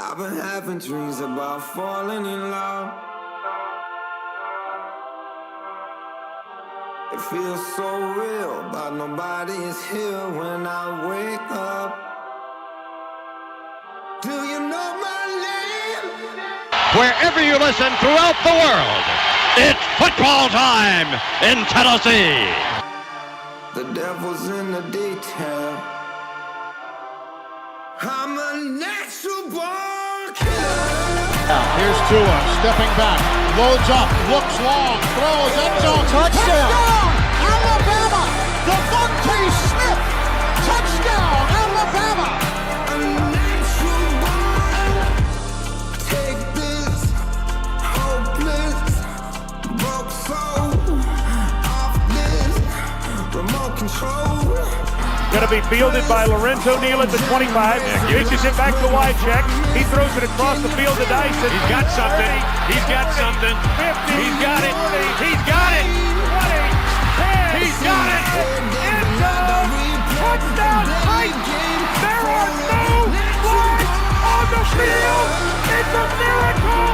I've been having dreams about falling in love. It feels so real, but nobody is here when I wake up. Do you know my name? Wherever you listen throughout the world, it's football time in Tennessee. The devil's in the detail. I'm a natural born killer. Here's Tua, stepping back, loads up, looks long, throws, end zone, touchdown! Alabama! Devontae Smith! Touchdown, Alabama! A natural born. Take this hopeless broke soul off this remote control. Going to be fielded by Lorenzo Neal at the 25. Pitches it back to Wycheck. He throws it across the field to Dyson. He's got something. He's got something. 50, He's got it. 40, He's got it. 20, 10. He's got it. End zone. Touchdown. Height. There are no flags on the field. It's a miracle.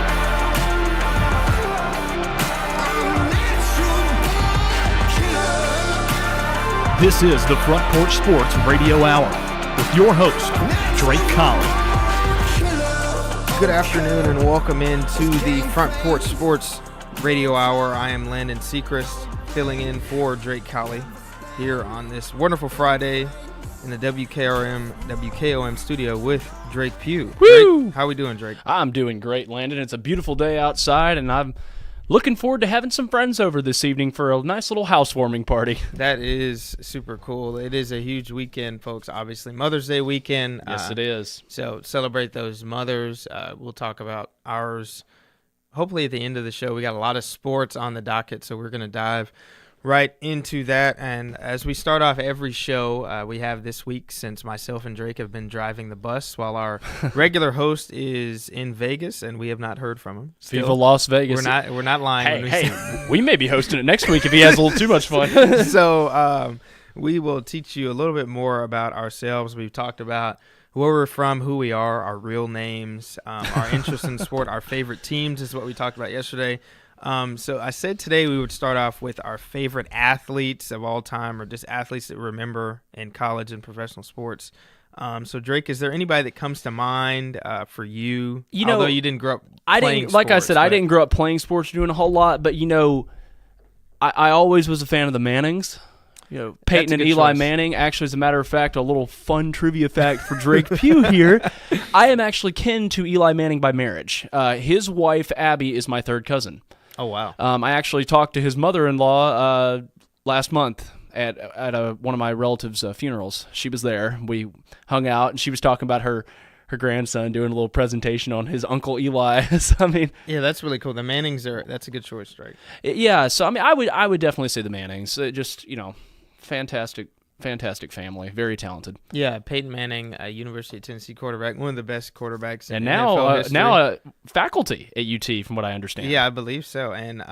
This is the Front Porch Sports Radio Hour with your host, Drake Colley. Good afternoon and welcome into the Front Porch Sports Radio Hour. I am Landon Seacrest filling in for Drake Colley here on this wonderful Friday in the WKOM studio with Drake Pugh. Woo! Drake, how we doing, Drake? I'm doing great, Landon. It's a beautiful day outside, and I'm looking forward to having some friends over this evening for a nice little housewarming party. That is super cool. It is a huge weekend, folks. Obviously, Mother's Day weekend. Yes, it is. So celebrate those mothers. We'll talk about ours. Hopefully at the end of the show, we got a lot of sports on the docket, so we're going to dive right into that. And as we start off every show, we have this week, since myself and Drake have been driving the bus while our regular host is in Vegas, and we have not heard from him. Viva Las Vegas. We're not lying. We may be hosting it next week if he has a little too much fun. So we will teach you a little bit more about ourselves. We've talked about where we're from, who we are, our real names, our interest in sport, our favorite teams is what we talked about yesterday. So I said today we would start off with our favorite athletes of all time, or just athletes that we remember in college and professional sports. So Drake, is there anybody that comes to mind for you? Although you didn't grow up playing sports. I didn't grow up playing sports or doing a whole lot, but I always was a fan of the Mannings. Peyton and Eli Manning. Actually, as a matter of fact, a little fun trivia fact for Drake Pugh here. I am actually kin to Eli Manning by marriage. His wife, Abby, is my third cousin. Oh, wow. I actually talked to his mother-in-law last month at one of my relatives' funerals. She was there. We hung out, and she was talking about her grandson doing a little presentation on his Uncle Eli. So, yeah, that's really cool. The Mannings that's a good choice, Drake. Yeah, so I would definitely say the Mannings. Just fantastic family, very talented. Yeah, Peyton Manning, University of Tennessee quarterback, one of the best quarterbacks and in NFL history. now faculty at UT, from what I understand. Yeah, I believe so. And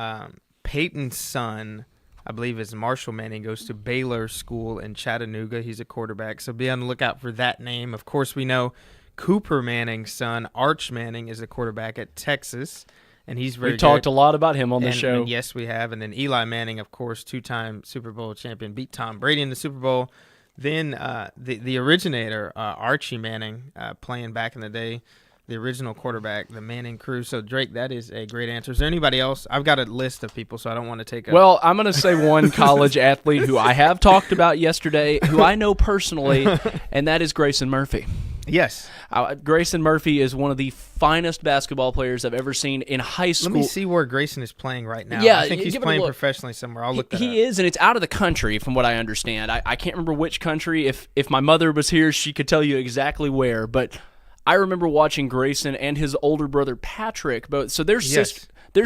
Peyton's son, I believe, is Marshall Manning, goes to Baylor School in Chattanooga. He's a quarterback, so be on the lookout for that name. Of course, we know Cooper Manning's son, Arch Manning, is a quarterback at Texas. And he's very good. We've talked a lot about him on the show. And yes, we have. And then Eli Manning, of course, two-time Super Bowl champion, beat Tom Brady in the Super Bowl. Then the originator, Archie Manning, playing back in the day, the original quarterback, the Manning crew. So, Drake, that is a great answer. Is there anybody else? I've got a list of people, so I don't want to take up. Well, I'm going to say one college athlete who I have talked about yesterday, who I know personally, and that is Grayson Murphy. Yes. Grayson Murphy is one of the finest basketball players I've ever seen in high school. Let me see where Grayson is playing right now. Yeah, I think he's playing professionally somewhere. I'll look that up. He is, and it's out of the country from what I understand. I can't remember which country. If my mother was here, she could tell you exactly where. But I remember watching Grayson and his older brother Patrick. So their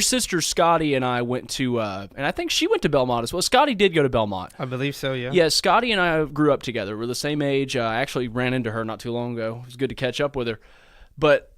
sister Scotty and I went to, and I think she went to Belmont as well. Scotty did go to Belmont. I believe so, yeah. Yeah, Scotty and I grew up together. We're the same age. I actually ran into her not too long ago. It was good to catch up with her. But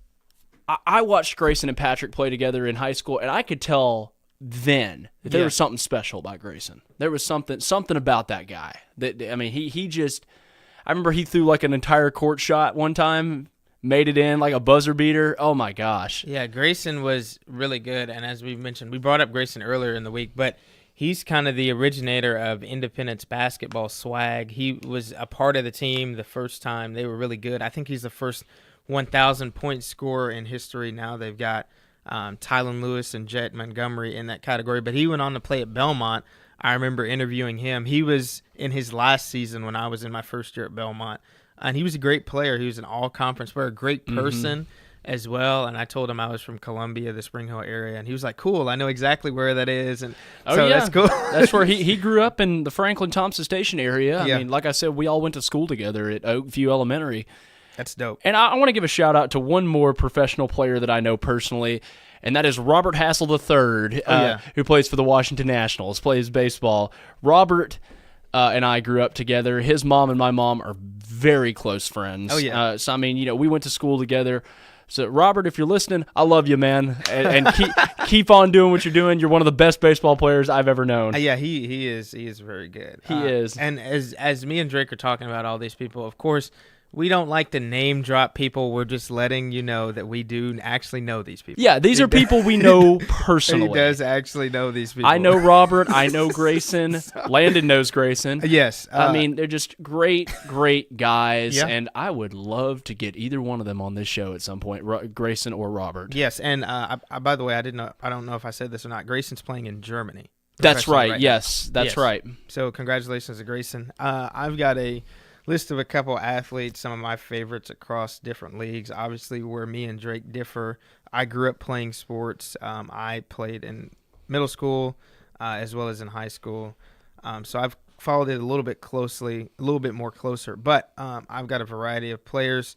I watched Grayson and Patrick play together in high school, and I could tell then that there was something special about Grayson. There was something about that guy. He just – I remember he threw like an entire court shot one time made it in like a buzzer beater. Oh, my gosh. Yeah, Grayson was really good. And as we mentioned, we brought up Grayson earlier in the week, but he's kind of the originator of Independence basketball swag. He was a part of the team the first time. They were really good. I think he's the first 1,000-point scorer in history. Now they've got Tylen Lewis and Jet Montgomery in that category. But he went on to play at Belmont. I remember interviewing him. He was in his last season when I was in my first year at Belmont. And he was a great player. He was an all-conference player, a great person as well. And I told him I was from Columbia, the Spring Hill area. And he was like, cool, I know exactly where that is. And so that's cool. That's where he grew up in the Franklin-Thompson Station area. I mean, like I said, we all went to school together at Oakview Elementary. That's dope. And I want to give a shout-out to one more professional player that I know personally, and that is Robert Hassel III, who plays for the Washington Nationals, plays baseball. Robert and I grew up together. His mom and my mom are very close friends. Oh, yeah. So, I mean, we went to school together. So, Robert, if you're listening, I love you, man. And keep on doing what you're doing. You're one of the best baseball players I've ever known. Yeah, he is very good. He is. And as me and Drake are talking about all these people, of course, we don't like to name drop people. We're just letting you know that we do actually know these people. Yeah, these are people we know personally. He does actually know these people. I know Robert. I know Grayson. Landon knows Grayson. Yes. I mean, they're just great guys, Yeah. and I would love to get either one of them on this show at some point, Grayson or Robert. Yes, and by the way, I don't know if I said this or not. Grayson's playing in Germany. That's right. now. Yes, that's right. So congratulations to Grayson. I've got a list of a couple athletes, some of my favorites across different leagues. Obviously, where me and Drake differ, I grew up playing sports. I played in middle school as well as in high school. So I've followed it a little bit more closer. But I've got a variety of players.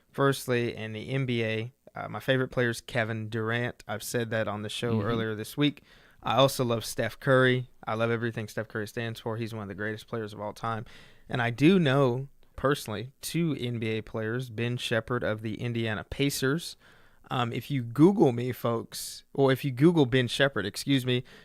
Firstly, in the NBA, my favorite player is Kevin Durant. I've said that on the show earlier this week. I also love Steph Curry. I love everything Steph Curry stands for. He's one of the greatest players of all time. And I do know, personally, 2 NBA players, Ben Shepherd of the Indiana Pacers. If you Google me, folks, or if you Google Ben Shepherd,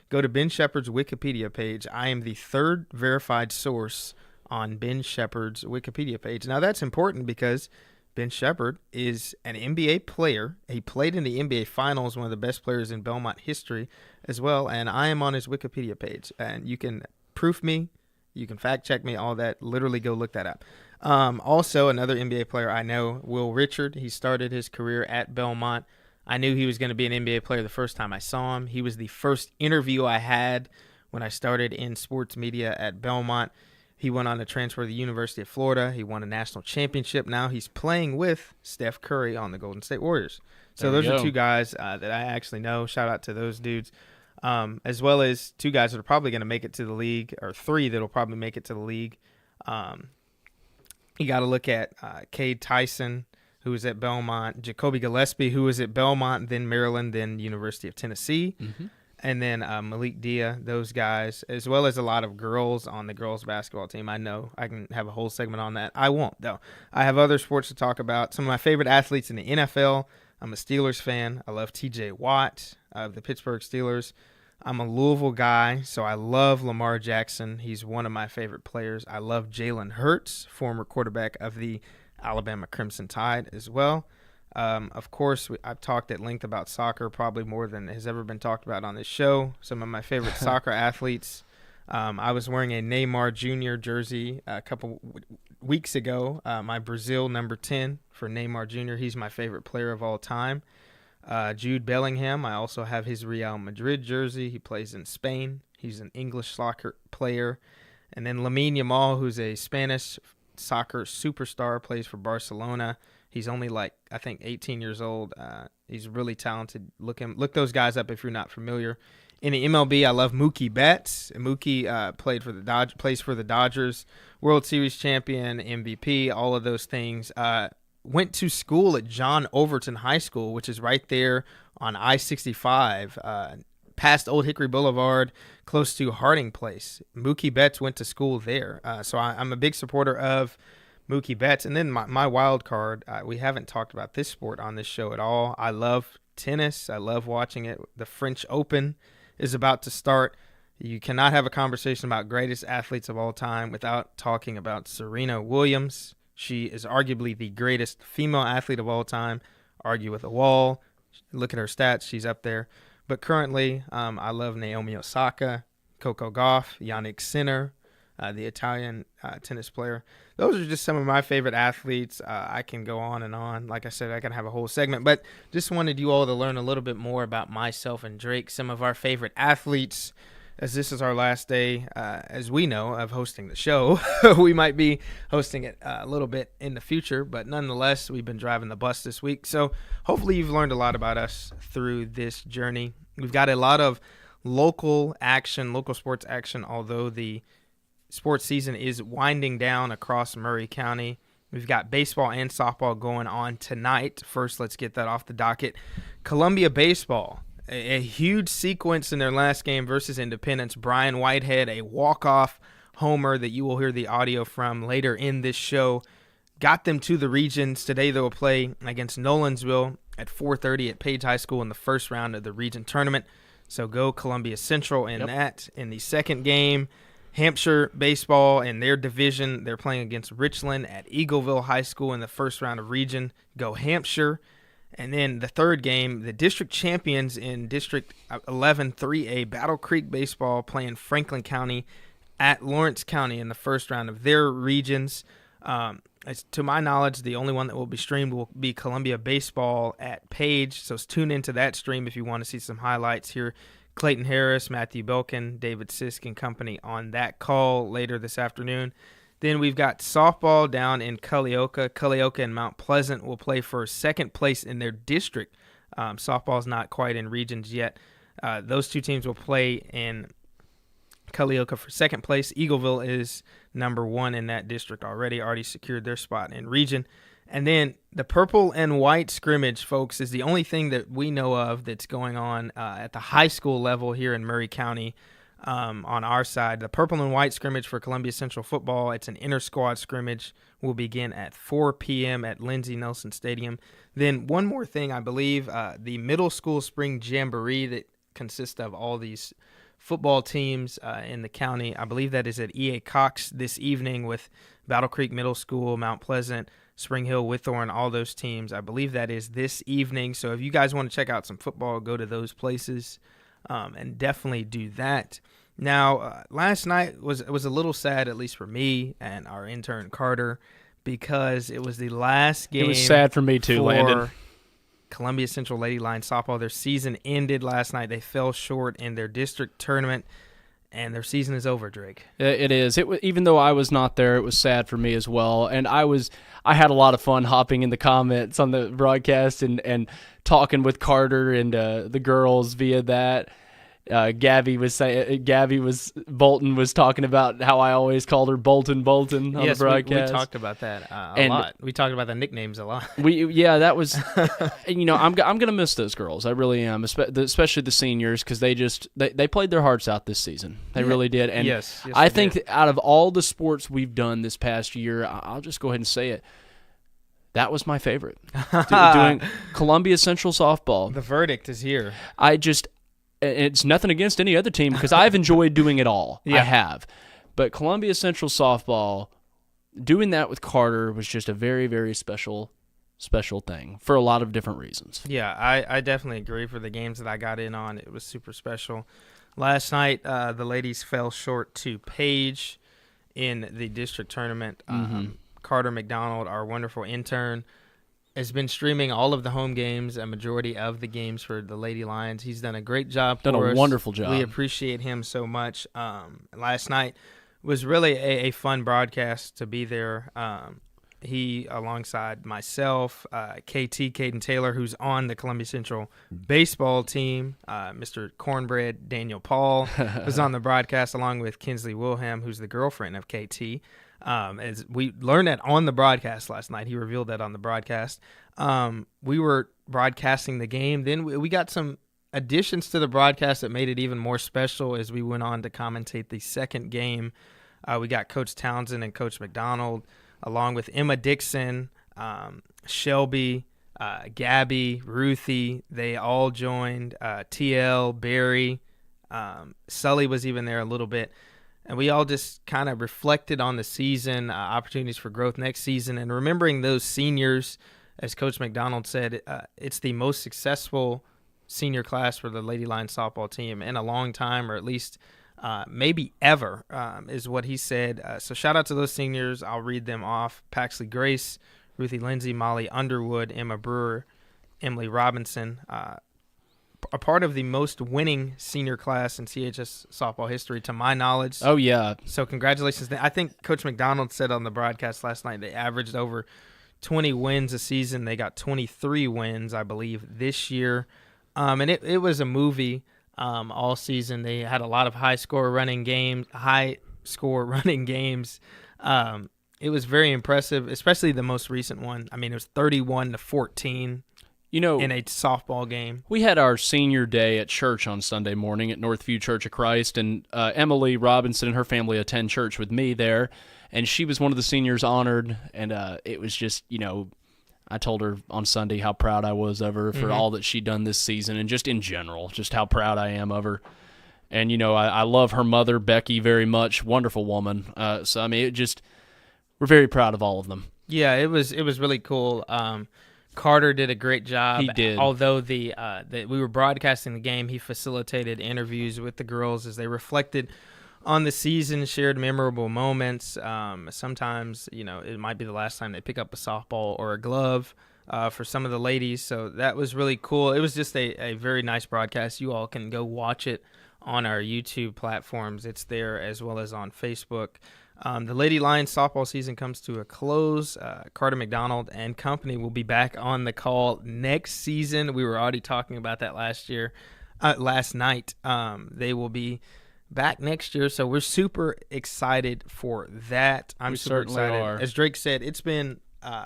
go to Ben Shepherd's Wikipedia page. I am the 3rd verified source on Ben Shepherd's Wikipedia page. Now, that's important because Ben Shepherd is an NBA player. He played in the NBA Finals, one of the best players in Belmont history as well, and I am on his Wikipedia page. And you can proof me. You can fact check me, all that. Literally go look that up. Also, another NBA player I know, Will Richard. He started his career at Belmont. I knew he was going to be an NBA player the first time I saw him. He was the first interview I had when I started in sports media at Belmont. He went on to transfer to the University of Florida. He won a national championship. Now he's playing with Steph Curry on the Golden State Warriors. So those are 2 guys that I actually know. Shout out to those dudes. As well as 2 guys that are probably going to make it to the league, or 3 that will probably make it to the league. You got to look at Cade Tyson, who was at Belmont, Jacoby Gillespie, who was at Belmont, then Maryland, then University of Tennessee, and then Malik Dia, those guys, as well as a lot of girls on the girls basketball team. I know I can have a whole segment on that. I won't, though. I have other sports to talk about. Some of my favorite athletes in the NFL. I'm a Steelers fan. I love T.J. Watt of the Pittsburgh Steelers. I'm a Louisville guy, so I love Lamar Jackson. He's one of my favorite players. I love Jalen Hurts, former quarterback of the Alabama Crimson Tide as well. Of course, I've talked at length about soccer, probably more than has ever been talked about on this show. Some of my favorite soccer athletes. I was wearing a Neymar Jr. jersey a couple weeks ago, my Brazil number 10 for Neymar Jr. He's my favorite player of all time. Jude Bellingham, I also have his Real Madrid jersey. He plays in Spain. He's an English soccer player. And then Lamine Yamal, who's a Spanish soccer superstar, plays for Barcelona. He's only 18 years old. He's really talented. Look those guys up if you're not familiar. In the MLB, I love Mookie Betts. Mookie plays for the Dodgers, World Series champion, MVP, all of those things. Went to school at John Overton High School, which is right there on I-65, past Old Hickory Boulevard, close to Harding Place. Mookie Betts went to school there. So I'm a big supporter of Mookie Betts. And then my wild card, we haven't talked about this sport on this show at all. I love tennis. I love watching it. The French Open is about to start. You cannot have a conversation about greatest athletes of all time without talking about Serena Williams. She is arguably the greatest female athlete of all time. Argue with a wall. Look at her stats. She's up there. But currently, I love Naomi Osaka, Coco Gauff, Yannick Sinner, the Italian tennis player. Those are just some of my favorite athletes. I can go on and on. Like I said, I can have a whole segment. But just wanted you all to learn a little bit more about myself and Drake, some of our favorite athletes, as this is our last day, as we know, of hosting the show. We might be hosting it a little bit in the future, but nonetheless, we've been driving the bus this week. So hopefully you've learned a lot about us through this journey. We've got a lot of local action, local sports action, although the sports season is winding down across Murray County. We've got baseball and softball going on tonight. First, let's get that off the docket. Columbia baseball. A huge sequence in their last game versus Independence. Brian Whitehead, a walk-off homer that you will hear the audio from later in this show, got them to the regions. Today they will play against Nolensville at 4:30 at Page High School in the first round of the region tournament. So go Columbia Central in that. In the second game, Hampshire baseball in their division, they're playing against Richland at Eagleville High School in the first round of region. Go Hampshire. And then the third game, the district champions in District 11 3A, Battle Creek baseball, playing Franklin County at Lawrence County in the first round of their regions. As to my knowledge, the only one that will be streamed will be Columbia baseball at Page. So tune into that stream if you want to see some highlights here. Clayton Harris, Matthew Belkin, David Sisk and company on that call later this afternoon. Then we've got softball down in Culleoka. Culleoka and Mount Pleasant will play for second place in their district. Softball's not quite in regions yet. Those two teams will play in Culleoka for second place. Eagleville is number one in that district already secured their spot in region. And then the purple and white scrimmage, folks, is the only thing that we know of that's going on at the high school level here in Murray County. On our side, the purple and white scrimmage for Columbia Central football, it's an inter-squad scrimmage, will begin at 4 p.m. at Lindsey Nelson Stadium. Then one more thing, I believe, the middle school spring jamboree that consists of all these football teams in the county, I believe that is at E.A. Cox this evening with Battle Creek Middle School, Mount Pleasant, Spring Hill, Whitthorne, all those teams. I believe that is this evening. So if you guys want to check out some football, go to those places. And definitely do that. Now, last night was a little sad, at least for me and our intern Carter, because it was the last game. It was sad for me too, Landon. Columbia Central Lady Lions softball. Their season ended last night. They fell short in their district tournament, and their season is over, Drake. It is. Even though I was not there, it was sad for me as well. And I had a lot of fun hopping in the comments on the broadcast and talking with Carter and the girls via that. Bolton was talking about how I always called her Bolton on the broadcast. We talked about that a lot. We talked about the nicknames a lot. That was, I'm gonna miss those girls. I really am, especially the seniors, because they played their hearts out this season. They really did. And yes, I think that out of all the sports we've done this past year, I'll just go ahead and say it. That was my favorite. Doing Columbia Central softball. The verdict is here. It's nothing against any other team because I've enjoyed doing it all. Yeah. I have. But Columbia Central softball, doing that with Carter was just a very, very special thing for a lot of different reasons. Yeah, I definitely agree. For the games that I got in on, it was super special. Last night, the ladies fell short to Page in the district tournament. Carter McDonald, our wonderful intern, has been streaming all of the home games, a majority of the games for the Lady Lions. He's done a great job for us. Done a wonderful job. We appreciate him so much. Last night was really a fun broadcast to be there. He, alongside myself, KT, Caden Taylor, who's on the Columbia Central baseball team, Mr. Cornbread, Daniel Paul, was on the broadcast, along with Kinsley Wilhelm, who's the girlfriend of KT. As we learned that on the broadcast last night. He revealed that on the broadcast. We were broadcasting the game. Then we got some additions to the broadcast that made it even more special as we went on to commentate the second game. We got Coach Townsend and Coach McDonald, along with Emma Dixon, Shelby, Gabby, Ruthie. They all joined. TL, Barry, Sully was even there a little bit. and we all just kind of reflected on the season, opportunities for growth next season, and remembering those seniors. As Coach McDonald said, it's the most successful senior class for the Lady Lions softball team in a long time, or at least maybe ever, is what he said. So shout out to those seniors. I'll read them off. Paxley Grace, Ruthie Lindsay, Molly Underwood, Emma Brewer, Emily Robinson, a part of the most winning senior class in CHS softball history, to my knowledge. Oh, yeah. So congratulations. I think Coach McDonald said on the broadcast last night they averaged over 20 wins a season. They got 23 wins, I believe, this year. And it was a movie all season. They had a lot of high-score running games. It was very impressive, especially the most recent one. I mean, it was 31-14. In a softball game. We had our senior day at church on Sunday morning at Northview Church of Christ, and Emily Robinson and her family attend church with me there, and she was one of the seniors honored, and it was just, I told her on Sunday how proud I was of her for all that she'd done this season, and just in general, just how proud I am of her. And, I love her mother, Becky, very much. Wonderful woman. So, I mean, we're very proud of all of them. Yeah, it was really cool. Carter did a great job. He did. Although we were broadcasting the game, he facilitated interviews with the girls as they reflected on the season, shared memorable moments. Sometimes, it might be the last time they pick up a softball or a glove for some of the ladies. So that was really cool. It was just a very nice broadcast. You all can go watch it on our YouTube platforms. It's there as well as on Facebook. The Lady Lions softball season comes to a close. Carter McDonald and company will be back on the call next season. We were already talking about that last night. They will be back next year, so we're super excited for that. I'm super excited. Are. As Drake said, it's been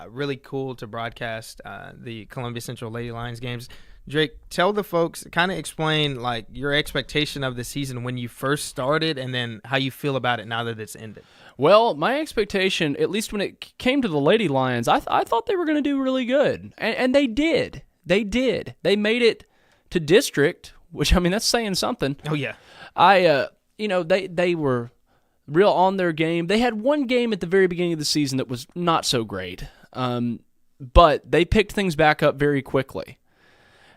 really cool to broadcast the Columbia Central Lady Lions games. Drake, tell the folks, kind of explain your expectation of the season when you first started, and then how you feel about it now that it's ended. Well, my expectation, at least when it came to the Lady Lions, I thought they were going to do really good, and they did. They did. They made it to district, which, I mean, that's saying something. Oh yeah. They were real on their game. They had one game at the very beginning of the season that was not so great, but they picked things back up very quickly.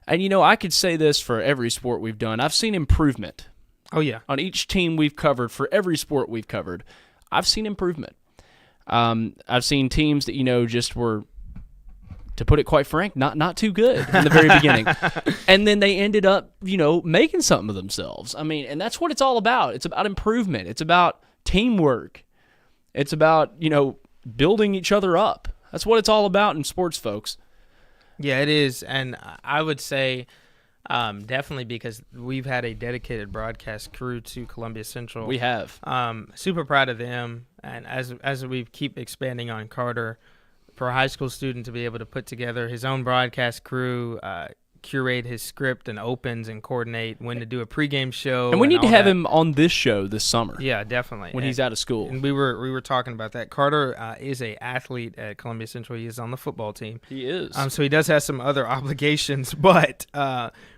And, I could say this for every sport we've done. I've seen improvement. Oh, yeah. On each team we've covered, for every sport we've covered, I've seen improvement. I've seen teams that, just were, to put it quite frank, not too good in the very beginning. And then they ended up, making something of themselves. I mean, and that's what it's all about. It's about improvement. It's about teamwork. It's about, building each other up. That's what it's all about in sports, folks. Yeah, it is, and I would say definitely because we've had a dedicated broadcast crew to Columbia Central. We have. Super proud of them, and as we keep expanding on Carter, for a high school student to be able to put together his own broadcast crew, curate his script and opens and coordinate when to do a pregame show. And we need to have him on this show this summer. Yeah, definitely. When he's out of school. And we were talking about that. Carter is a athlete at Columbia Central. He is on the football team. He is. So he does have some other obligations, but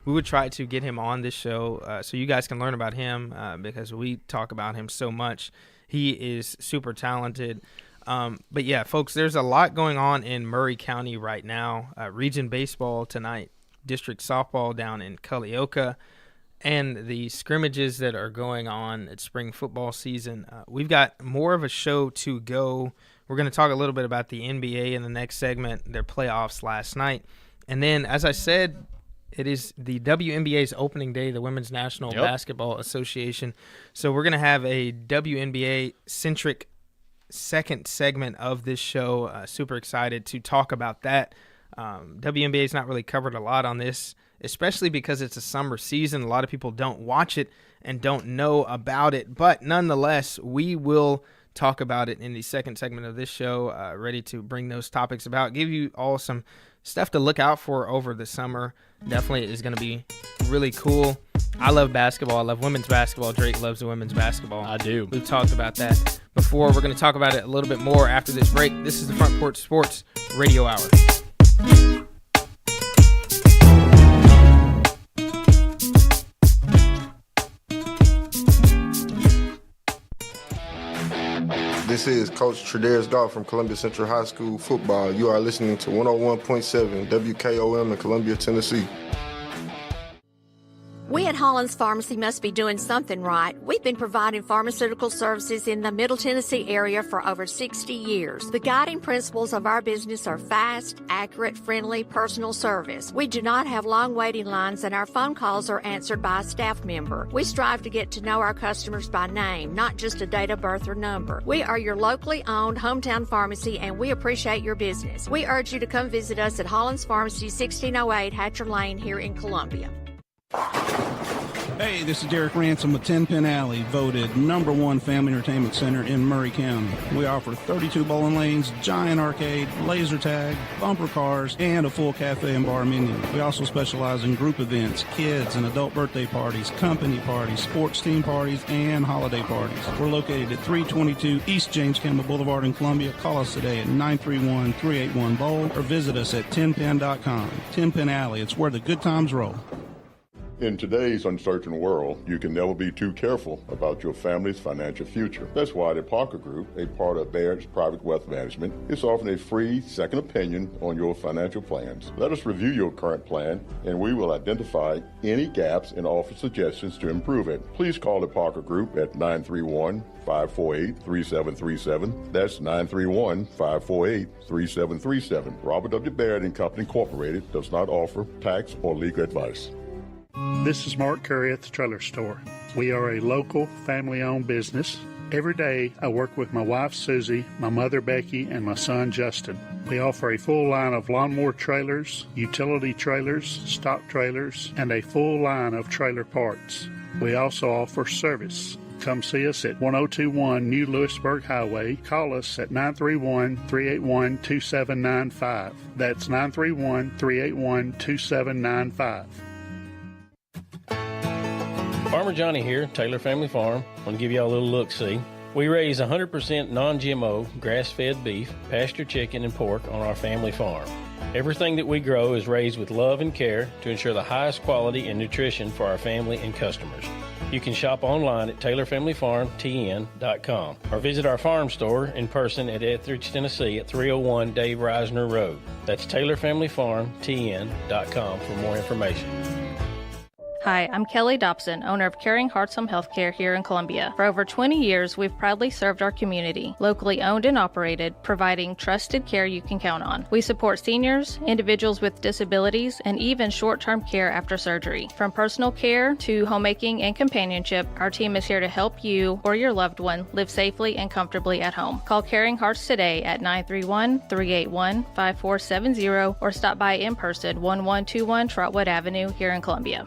we would try to get him on this show so you guys can learn about him because we talk about him so much. He is super talented. But yeah, folks, there's a lot going on in Murray County right now. Region baseball tonight. District softball down in Culleoka, and the scrimmages that are going on at spring football season. We've got more of a show to go. We're going to talk a little bit about the NBA in the next segment, their playoffs last night. And then, as I said, it is the WNBA's opening day, the Women's National Basketball Association. So we're going to have a WNBA-centric second segment of this show. Super excited to talk about that. WNBA's not really covered a lot on this, especially because it's a summer season. A lot of people don't watch it and don't know about it, but nonetheless, we will talk about it in the second segment of this show, ready to bring those topics about, give you all some stuff to look out for over the summer. Definitely is going to be really cool. I love basketball. I love women's basketball. Drake loves the women's basketball. I do. We've talked about that before. We're going to talk about it a little bit more after this break. This is the Front Porch Sports Radio Hour. This is Coach Tredaris Goff from Columbia Central High School football. You are listening to 101.7 WKOM in Columbia, Tennessee. We at Hollins Pharmacy must be doing something right. We've been providing pharmaceutical services in the Middle Tennessee area for over 60 years. The guiding principles of our business are fast, accurate, friendly, personal service. We do not have long waiting lines, and our phone calls are answered by a staff member. We strive to get to know our customers by name, not just a date of birth or number. We are your locally owned hometown pharmacy, and we appreciate your business. We urge you to come visit us at Hollins Pharmacy, 1608 Hatcher Lane here in Columbia. Hey, this is Derek Ransom with 10 Pin Alley, voted #1 family entertainment center in Murray County. We offer 32 bowling lanes, giant arcade, laser tag, bumper cars, and a full cafe and bar menu. We also specialize in group events, kids and adult birthday parties, company parties, sports team parties, and holiday parties. We're located at 322 East James Campbell Boulevard in Columbia. Call us today at 931-381-BOWL or visit us at 10pin.com. 10 Pin Alley, it's where the good times roll. In today's uncertain world, you can never be too careful about your family's financial future. That's why the Parker Group, a part of Baird's Private Wealth Management, is offering a free second opinion on your financial plans. Let us review your current plan, and we will identify any gaps and offer suggestions to improve it. Please call the Parker Group at 931-548-3737. That's 931-548-3737. Robert W. Baird and Company Incorporated does not offer tax or legal advice. This is Mark Curry at the Trailer Store. We are a local, family-owned business. Every day, I work with my wife, Susie, my mother, Becky, and my son, Justin. We offer a full line of lawnmower trailers, utility trailers, stock trailers, and a full line of trailer parts. We also offer service. Come see us at 1021 New Lewisburg Highway. Call us at 931-381-2795. That's 931-381-2795. Farmer Johnny here, Taylor Family Farm. I want to give y'all a little look-see. We raise 100% non-GMO, grass-fed beef, pasture chicken, and pork on our family farm. Everything that we grow is raised with love and care to ensure the highest quality and nutrition for our family and customers. You can shop online at TaylorFamilyFarmTN.com or visit our farm store in person at Etheridge, Tennessee at 301 Dave Reisner Road. That's TaylorFamilyFarmTN.com for more information. Hi, I'm Kelly Dobson, owner of Caring Hearts Home Healthcare here in Columbia. For over 20 years, we've proudly served our community, locally owned and operated, providing trusted care you can count on. We support seniors, individuals with disabilities, and even short-term care after surgery. From personal care to homemaking and companionship, our team is here to help you or your loved one live safely and comfortably at home. Call Caring Hearts today at 931-381-5470 or stop by in person, 1121 Trotwood Avenue here in Columbia.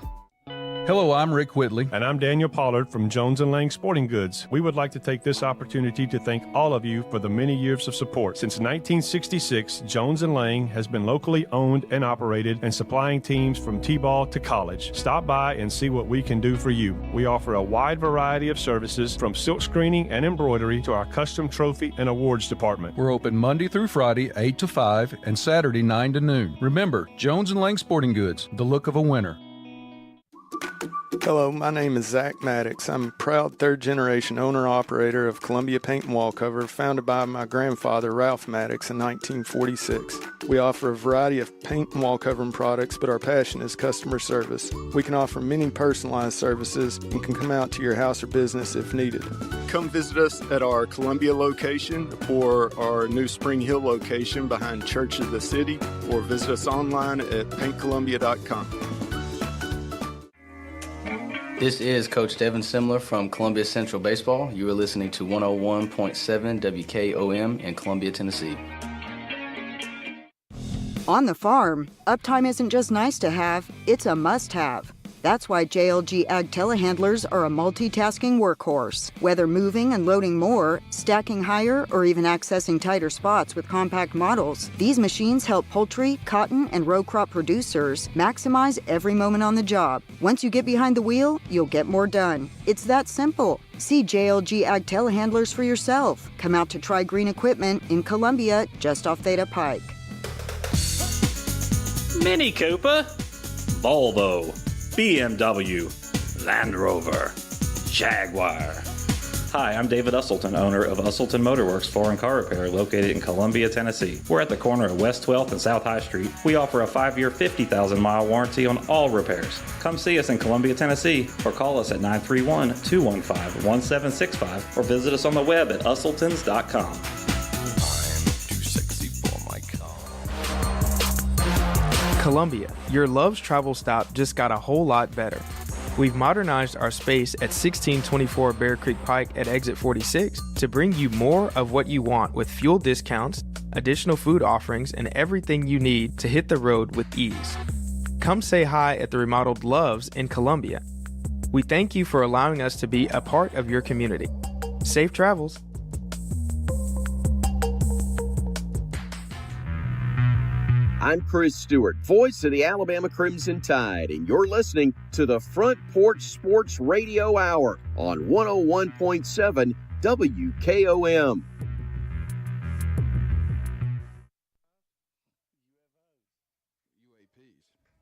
Hello, I'm Rick Whitley. And I'm Daniel Pollard from Jones & Lang Sporting Goods. We would like to take this opportunity to thank all of you for the many years of support. Since 1966, Jones & Lang has been locally owned and operated and supplying teams from T-ball to college. Stop by and see what we can do for you. We offer a wide variety of services from silk screening and embroidery to our custom trophy and awards department. We're open Monday through Friday, 8 to 5, and Saturday, 9 to noon. Remember, Jones & Lang Sporting Goods, the look of a winner. Hello, my name is Zach Maddox. I'm a proud third-generation owner-operator of Columbia Paint and Wallcover, founded by my grandfather, Ralph Maddox, in 1946. We offer a variety of paint and wallcovering products, but our passion is customer service. We can offer many personalized services and can come out to your house or business if needed. Come visit us at our Columbia location or our new Spring Hill location behind Church of the City, or visit us online at paintcolumbia.com. This is Coach Devin Simler from Columbia Central Baseball. You are listening to 101.7 WKOM in Columbia, Tennessee. On the farm, uptime isn't just nice to have, it's a must-have. That's why JLG Ag telehandlers are a multitasking workhorse. Whether moving and loading more, stacking higher, or even accessing tighter spots with compact models, these machines help poultry, cotton, and row crop producers maximize every moment on the job. Once you get behind the wheel, you'll get more done. It's that simple. See JLG Ag telehandlers for yourself. Come out to Try Green Equipment in Columbia, just off Theta Pike. Mini Cooper, Volvo, BMW, Land Rover, Jaguar, Hi, I'm David Usselton, owner of Usselton Motorworks Floor and Car Repair located in Columbia, Tennessee. We're at the corner of West 12th and South High Street. We offer a 5-year, 50,000-mile warranty on all repairs. Come see us in Columbia, Tennessee, or call us at 931-215-1765 or visit us on the web at usseltons.com. Columbia, your Love's travel stop just got a whole lot better. We've modernized our space at 1624 Bear Creek Pike at exit 46 to bring you more of what you want with fuel discounts, additional food offerings, and everything you need to hit the road with ease. Come say hi at the remodeled Love's in Columbia. We thank you for allowing us to be a part of your community. Safe travels. I'm Chris Stewart, voice of the Alabama Crimson Tide, and you're listening to the Front Porch Sports Radio Hour on 101.7 WKOM.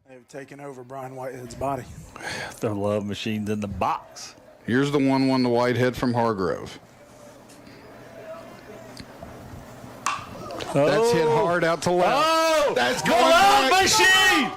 They've taken over Brian Whitehead's body. The love machine's in the box. Here's the 1-1 to Whitehead from Hargrove. Oh. That's hit hard out to left. Oh, that's the going love right. machine!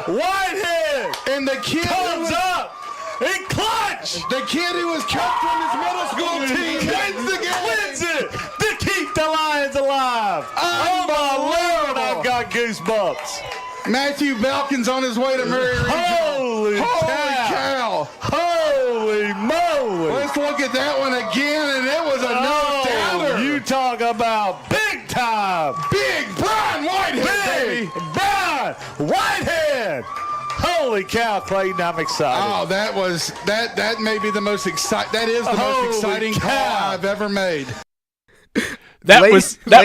Whitehead and the kid comes up in clutch. The kid who was cut from his middle school team wins the game. Wins it to keep the Lions alive. Oh my Lord, I've got goosebumps. Matthew Belkin's on his way to Murray Regional. Holy cow. Holy moly. Let's look at that one again, and it was a no-doubter. You talk about big time. Big Brian Whitehead, baby. Brian Whitehead. Holy cow, Clayton, I'm excited. Oh, that may be the most exciting. That is the most exciting call I've ever made. That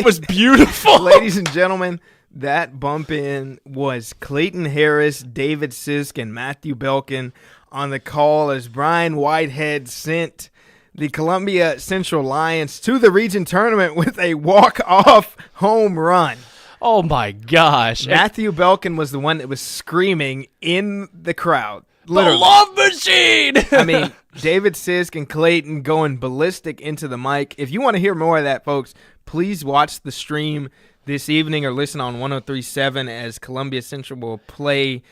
was beautiful. Ladies and gentlemen, that bump in was Clayton Harris, David Sisk, and Matthew Belkin on the call as Brian Whitehead sent the Columbia Central Lions to the region tournament with a walk-off home run. Oh, my gosh. Matthew Belkin was the one that was screaming in the crowd. Literally. The love machine! I mean, David Sisk and Clayton going ballistic into the mic. If you want to hear more of that, folks, please watch the stream this evening or listen on 103.7 as Columbia Central will play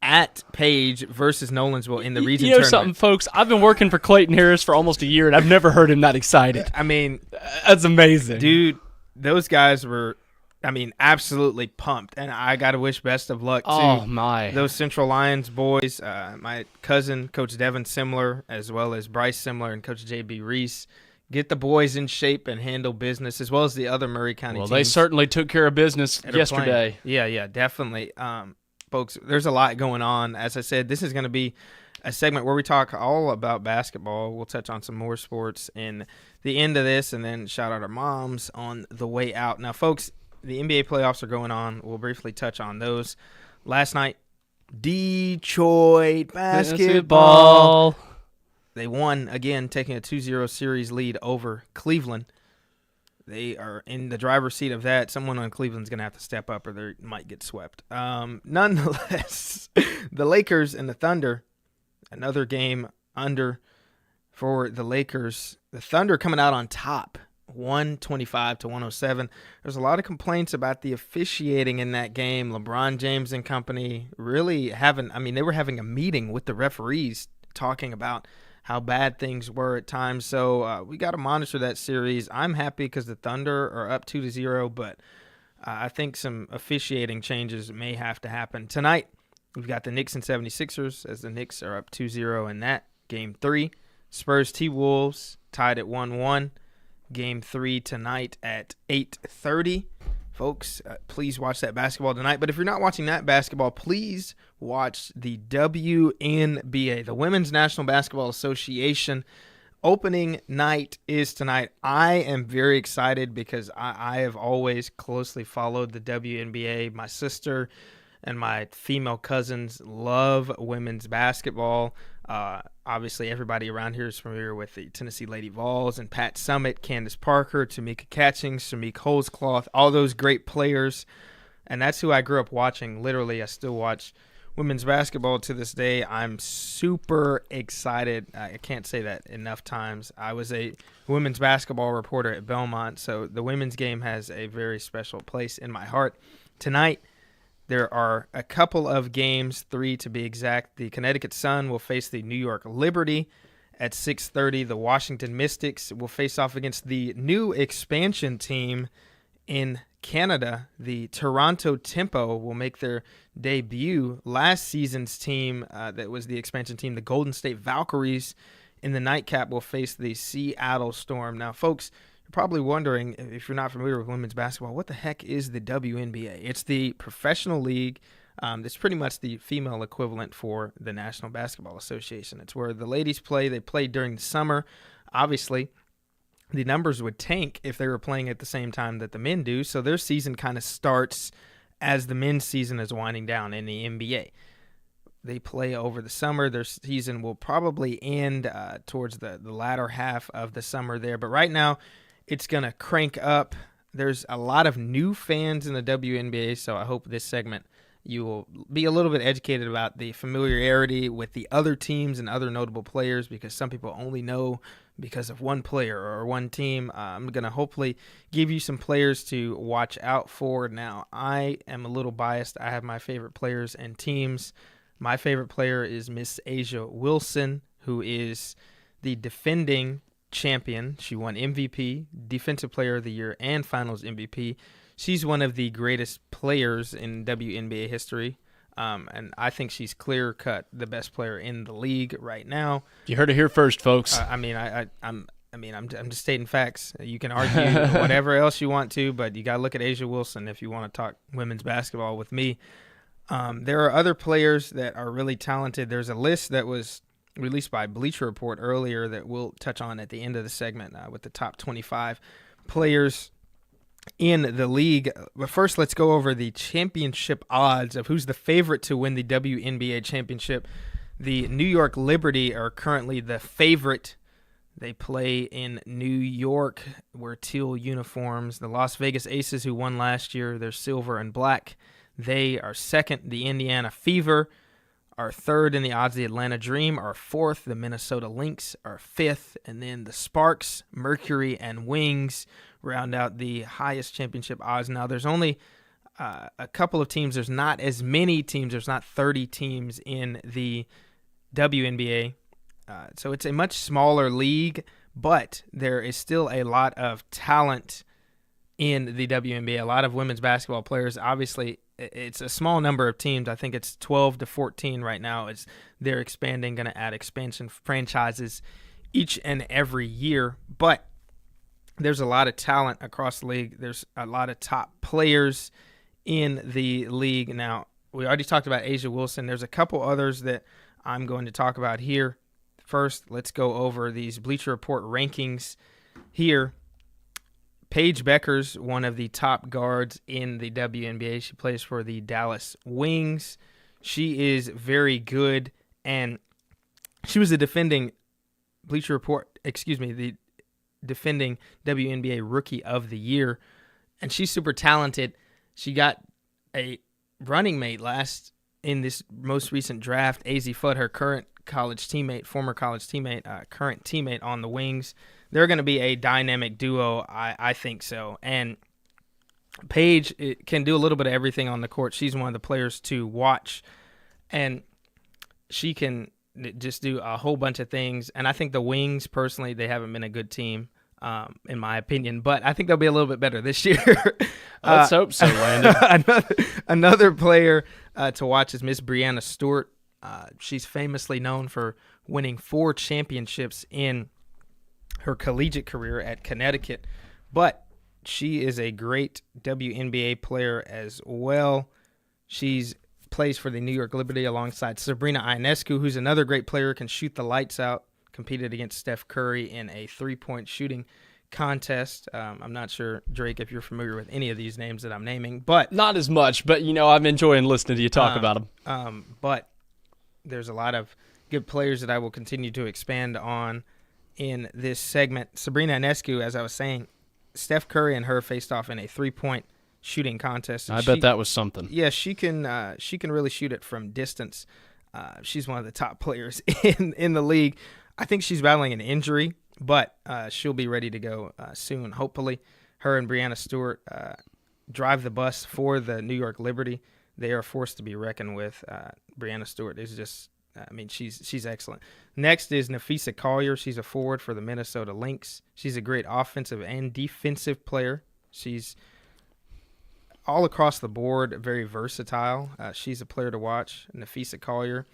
at Page versus Nolensville in the region tournament. Something, folks? I've been working for Clayton Harris for almost a year, and I've never heard him that excited. I mean, that's amazing. Dude, those guys were, absolutely pumped, and I got to wish best of luck to those Central Lions boys. My cousin, Coach Devin Simler, as well as Bryce Simler and Coach J.B. Reese. Get the boys in shape and handle business, as well as the other Murray County teams. Well, they certainly took care of business yesterday. Yeah, definitely. Folks, there's a lot going on. As I said, this is going to be a segment where we talk all about basketball. We'll touch on some more sports in the end of this, and then shout out our moms on the way out. Now, folks, the NBA playoffs are going on. We'll briefly touch on those. Last night, Detroit basketball. They won again, taking a 2-0 series lead over Cleveland. They are in the driver's seat of that. Someone on Cleveland's going to have to step up or they might get swept. Nonetheless, the Lakers and the Thunder, another game under for the Lakers. The Thunder coming out on top, 125-107. There's a lot of complaints about the officiating in that game. LeBron James and company really they were having a meeting with the referees talking about how bad things were at times. So we got to monitor that series. I'm happy because the Thunder are up 2-0, but I think some officiating changes may have to happen. Tonight, we've got the Knicks and 76ers as the Knicks are up 2-0 in that. Game 3, Spurs T-Wolves tied at 1-1. Game 3 tonight at 8:30. Folks, please watch that basketball tonight. But if you're not watching that basketball, please watch the WNBA, the Women's National Basketball Association. Opening night is tonight. I am very excited because I have always closely followed the WNBA. My sister and my female cousins love women's basketball. Obviously, everybody around here is familiar with the Tennessee Lady Vols and Pat Summitt, Candace Parker, Tamika Catchings, Shamik Holzcloth, all those great players. And that's who I grew up watching. Literally, I still watch women's basketball to this day. I'm super excited. I can't say that enough times. I was a women's basketball reporter at Belmont, so the women's game has a very special place in my heart. Tonight, there are a couple of games, 3 to be exact. The Connecticut Sun will face the New York Liberty at 6:30. The Washington Mystics will face off against the new expansion team in Canada. The Toronto Tempo will make their debut. Last season's team that was the expansion team, the Golden State Valkyries, in the nightcap will face the Seattle Storm. Now, folks, you're probably wondering, if you're not familiar with women's basketball, what the heck is the WNBA? It's the professional league. It's pretty much the female equivalent for the National Basketball Association. It's where the ladies play. They play during the summer. Obviously, the numbers would tank if they were playing at the same time that the men do, so their season kind of starts as the men's season is winding down in the NBA. They play over the summer. Their season will probably end towards the latter half of the summer there, but right now it's going to crank up. There's a lot of new fans in the WNBA, so I hope this segment you will be a little bit educated about the familiarity with the other teams and other notable players, because some people only know because of one player or one team. I'm going to hopefully give you some players to watch out for. Now, I am a little biased. I have my favorite players and teams. My favorite player is Miss A'ja Wilson, who is the defending champion. She won MVP, Defensive Player of the Year, and Finals MVP. She's one of the greatest players in WNBA history, and I think she's clear-cut the best player in the league right now. You heard it here first, folks. I'm just stating facts. You can argue whatever else you want to, but you got to look at A'ja Wilson if you want to talk women's basketball with me. There are other players that are really talented. There's a list that was released by Bleacher Report earlier that we'll touch on at the end of the segment with the top 25 players in the league. But first, let's go over the championship odds of who's the favorite to win the WNBA championship. The New York Liberty are currently the favorite. They play in New York, wear teal uniforms. The Las Vegas Aces, who won last year, they're silver and black. They are second. The Indiana Fever are third in the odds. The Atlanta Dream are fourth. The Minnesota Lynx are fifth. And then the Sparks, Mercury, and Wings round out the highest championship odds. Now, there's only a couple of teams. There's not as many teams. There's not 30 teams in the WNBA. So it's a much smaller league, but there is still a lot of talent in the WNBA. A lot of women's basketball players. Obviously, it's a small number of teams. I think it's 12 to 14 right now. They're expanding, going to add expansion franchises each and every year. But there's a lot of talent across the league. There's a lot of top players in the league. Now, we already talked about A'ja Wilson. There's a couple others that I'm going to talk about here. First, let's go over these Bleacher Report rankings here. Paige Becker's one of the top guards in the WNBA. She plays for the Dallas Wings. She is very good, and she was the defending the defending WNBA Rookie of the Year, and she's super talented. She got a running mate in this most recent draft, Azzi Fudd, her former college teammate, current teammate on the Wings. They're going to be a dynamic duo, I think so. And Paige can do a little bit of everything on the court. She's one of the players to watch, and she can just do a whole bunch of things. And I think the Wings, personally, they haven't been a good team, in my opinion, but I think they'll be a little bit better this year. Let's hope so, Landon. Another player to watch is Miss Brianna Stewart. She's famously known for winning 4 championships in her collegiate career at Connecticut, but she is a great WNBA player as well. She's plays for the New York Liberty alongside Sabrina Ionescu, who's another great player, can shoot the lights out, competed against Steph Curry in a three-point shooting contest. I'm not sure, Drake, if you're familiar with any of these names that I'm naming, but not as much. But I'm enjoying listening to you talk about them. But there's a lot of good players that I will continue to expand on in this segment. Sabrina Ionescu, as I was saying, Steph Curry and her faced off in a three-point shooting contest. I bet that was something. Yeah, she can really shoot it from distance. She's one of the top players in the league. I think she's battling an injury, but she'll be ready to go soon, hopefully. Her and Breanna Stewart drive the bus for the New York Liberty. They are forced to be reckoned with. Breanna Stewart is just, she's excellent. Next is Nafisa Collier. She's a forward for the Minnesota Lynx. She's a great offensive and defensive player. She's all across the board, very versatile. She's a player to watch. Nafisa Collier.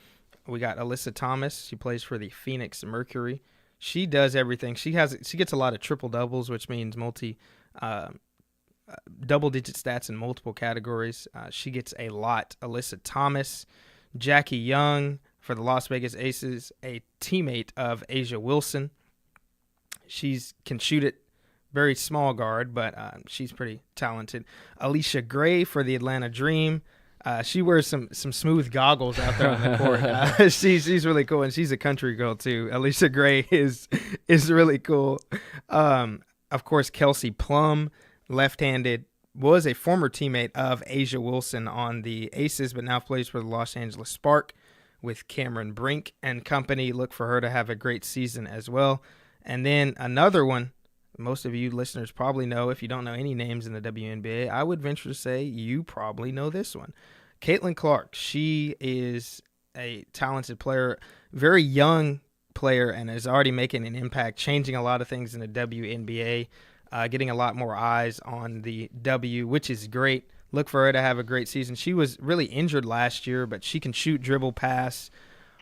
We got Alyssa Thomas. She plays for the Phoenix Mercury. She does everything. She gets a lot of triple doubles, which means double-digit stats in multiple categories. She gets a lot. Alyssa Thomas, Jackie Young for the Las Vegas Aces, a teammate of Asia Wilson. She can shoot it, very small guard, but she's pretty talented. Alicia Gray for the Atlanta Dream. She wears some smooth goggles out there on the court. She's really cool, and she's a country girl too. Alicia Gray is really cool. Of course, Kelsey Plum, left-handed, was a former teammate of Asia Wilson on the Aces, but now plays for the Los Angeles Spark with Cameron Brink and company. Look for her to have a great season as well. And then another one, most of you listeners probably know. If you don't know any names in the WNBA, I would venture to say you probably know this one. Caitlin Clark. She is a talented player, very young player, and is already making an impact, changing a lot of things in the WNBA, getting a lot more eyes on the W, which is great. Look for her to have a great season. She was really injured last year, but she can shoot, dribble, pass,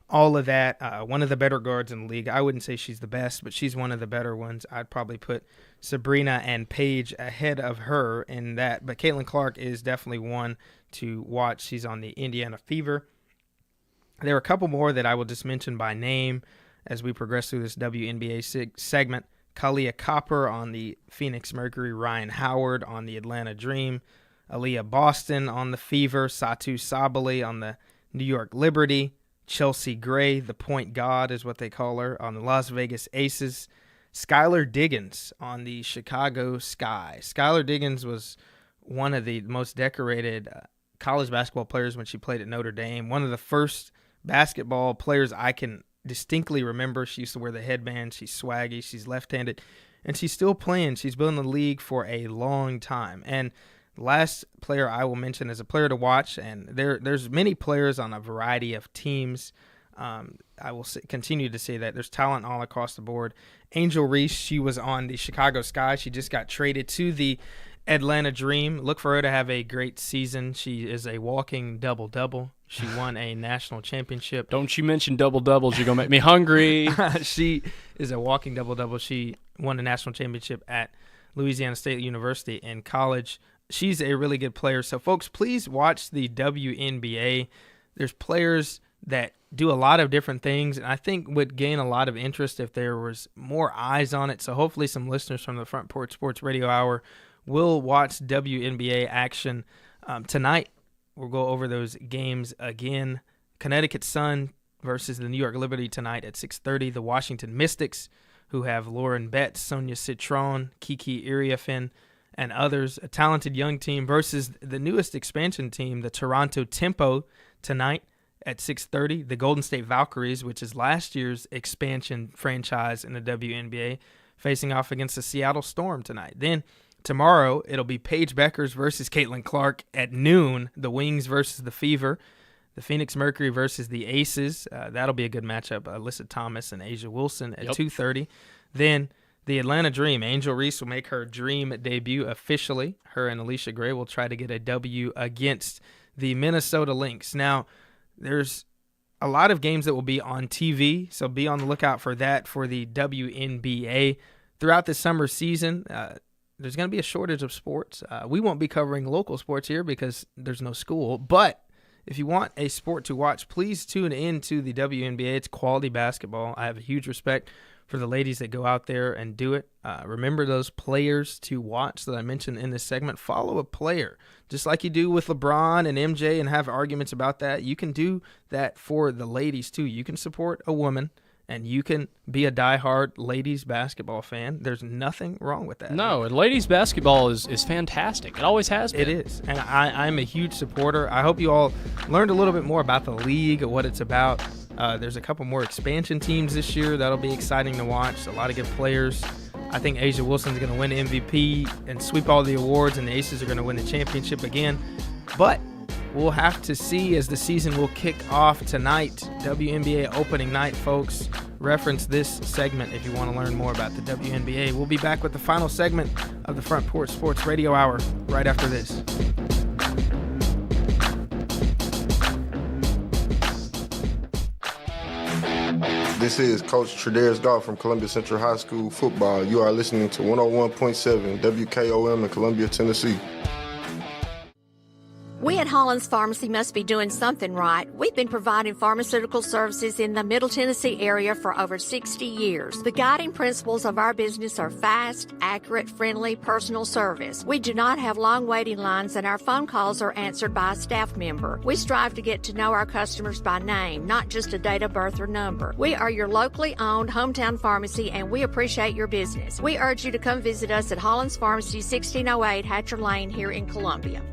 all of that. One of the better guards in the league. I wouldn't say she's the best, but she's one of the better ones. I'd probably put Sabrina and Paige ahead of her in that. But Caitlin Clark is definitely one to watch. She's on the Indiana Fever. There are a couple more that I will just mention by name as we progress through this WNBA segment. Kalia Copper on the Phoenix Mercury. Ryan Howard on the Atlanta Dream. Aaliyah Boston on the Fever. Satu Sabali on the New York Liberty. Chelsea Gray, the point god is what they call her, on the Las Vegas Aces. Skylar Diggins on the Chicago Sky. Skylar Diggins was one of the most decorated college basketball players when she played at Notre Dame. One of the first basketball players I can distinctly remember. She used to wear the headband. She's swaggy. She's left-handed. And she's still playing. She's been in the league for a long time. And last player I will mention as a player to watch, and there's many players on a variety of teams. I will continue to say that there's talent all across the board. Angel Reese, she was on the Chicago Sky. She just got traded to the Atlanta Dream. Look for her to have a great season. She is a walking double-double. She won a national championship. Don't you mention double-doubles. You're going to make me hungry. She is a walking double-double. She won a national championship at Louisiana State University in college. She's a really good player. So, folks, please watch the WNBA. There's players that do a lot of different things, and I think would gain a lot of interest if there was more eyes on it. So hopefully some listeners from the Front Porch Sports Radio Hour will watch WNBA action tonight. We'll go over those games again. Connecticut Sun versus the New York Liberty tonight at 6:30. The Washington Mystics, who have Lauren Betts, Sonia Citron, Kiki Iriafen, and others, a talented young team, versus the newest expansion team, the Toronto Tempo, tonight at 6:30. The Golden State Valkyries, which is last year's expansion franchise in the WNBA, facing off against the Seattle Storm tonight. Then tomorrow, it'll be Paige Beckers versus Caitlin Clark at noon. The Wings versus the Fever. The Phoenix Mercury versus the Aces. That'll be a good matchup. Alyssa Thomas and Asia Wilson at 2:30. Then the Atlanta Dream. Angel Reese will make her Dream debut officially. Her and Alicia Gray will try to get a W against the Minnesota Lynx. Now, there's a lot of games that will be on TV, so be on the lookout for that for the WNBA. Throughout the summer season, there's going to be a shortage of sports. We won't be covering local sports here because there's no school, but if you want a sport to watch, please tune in to the WNBA. It's quality basketball. I have a huge respect for the ladies that go out there and do it. Remember those players to watch that I mentioned in this segment. Follow a player, just like you do with LeBron and MJ and have arguments about that. You can do that for the ladies too. You can support a woman and you can be a diehard ladies basketball fan. There's nothing wrong with that. No, and ladies basketball is fantastic. It always has been. It is, and I'm a huge supporter. I hope you all learned a little bit more about the league, what it's about. There's a couple more expansion teams this year. That'll be exciting to watch. A lot of good players. I think Asia Wilson's going to win MVP and sweep all the awards, and the Aces are going to win the championship again. But we'll have to see as the season will kick off tonight. WNBA opening night, folks. Reference this segment if you want to learn more about the WNBA. We'll be back with the final segment of the Front Porch Sports Radio Hour right after this. This is Coach Tredaris Goff from Columbia Central High School football. You are listening to 101.7 WKOM in Columbia, Tennessee. We at Hollins Pharmacy must be doing something right. We've been providing pharmaceutical services in the Middle Tennessee area for over 60 years. The guiding principles of our business are fast, accurate, friendly, personal service. We do not have long waiting lines, and our phone calls are answered by a staff member. We strive to get to know our customers by name, not just a date of birth or number. We are your locally owned hometown pharmacy, and we appreciate your business. We urge you to come visit us at Hollins Pharmacy, 1608 Hatcher Lane here in Columbia.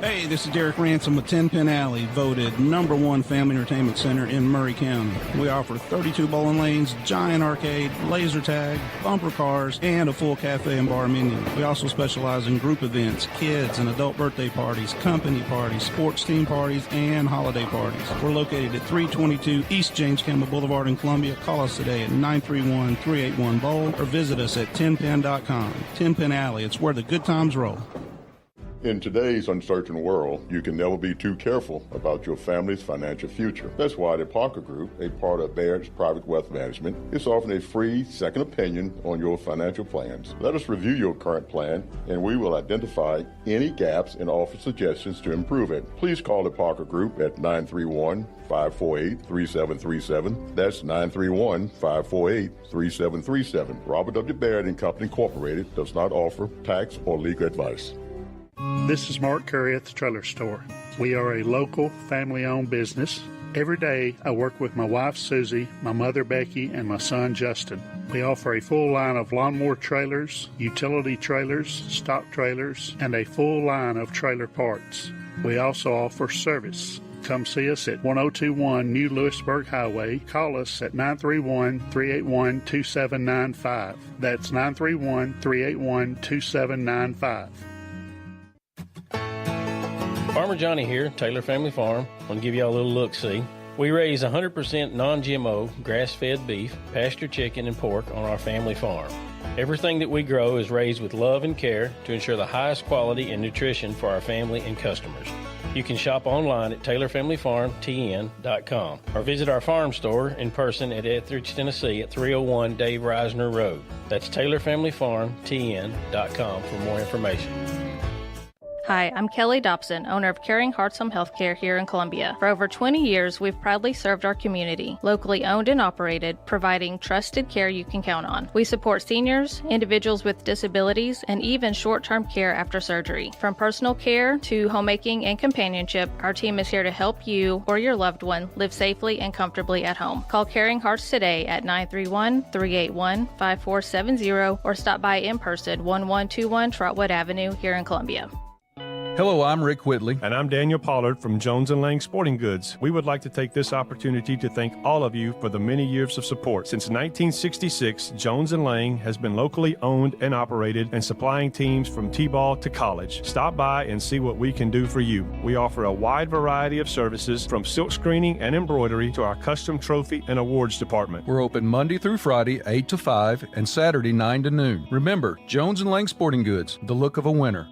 Hey, this is Derek Ransom with 10 Pin Alley, voted #1 family entertainment center in Murray County. We offer 32 bowling lanes, giant arcade, laser tag, bumper cars, and a full cafe and bar menu. We also specialize in group events, kids and adult birthday parties, company parties, sports team parties, and holiday parties. We're located at 322 East James Campbell Boulevard in Columbia. Call us today at 931-381-BOWL or visit us at 10pin.com. 10 Pin Alley, it's where the good times roll. In today's uncertain world, you can never be too careful about your family's financial future. That's why the Parker Group, a part of Baird's Private Wealth Management, is offering a free second opinion on your financial plans. Let us review your current plan, and we will identify any gaps and offer suggestions to improve it. Please call the Parker Group at 931-548-3737. That's 931-548-3737. Robert W. Baird & Company Incorporated does not offer tax or legal advice. This is Mark Curry at the Trailer Store. We are a local, family-owned business. Every day, I work with my wife, Susie, my mother, Becky, and my son, Justin. We offer a full line of lawnmower trailers, utility trailers, stock trailers, and a full line of trailer parts. We also offer service. Come see us at 1021 New Lewisburg Highway. Call us at 931-381-2795. That's 931-381-2795. Farmer Johnny here, Taylor Family Farm. I want to give y'all a little look-see. We raise 100% non-GMO, grass-fed beef, pasture chicken, and pork on our family farm. Everything that we grow is raised with love and care to ensure the highest quality and nutrition for our family and customers. You can shop online at TaylorFamilyFarmTN.com or visit our farm store in person at Etheridge, Tennessee at 301 Dave Reisner Road. That's TaylorFamilyFarmTN.com for more information. Hi, I'm Kelly Dobson, owner of Caring Hearts Home Healthcare here in Columbia. For over 20 years, we've proudly served our community, locally owned and operated, providing trusted care you can count on. We support seniors, individuals with disabilities, and even short-term care after surgery. From personal care to homemaking and companionship, our team is here to help you or your loved one live safely and comfortably at home. Call Caring Hearts today at 931-381-5470 or stop by in person, 1121 Trotwood Avenue here in Columbia. Hello, I'm Rick Whitley. And I'm Daniel Pollard from Jones & Lang Sporting Goods. We would like to take this opportunity to thank all of you for the many years of support. Since 1966, Jones & Lang has been locally owned and operated and supplying teams from T-ball to college. Stop by and see what we can do for you. We offer a wide variety of services from silk screening and embroidery to our custom trophy and awards department. We're open Monday through Friday, 8 to 5, and Saturday, 9 to noon. Remember, Jones & Lang Sporting Goods, the look of a winner.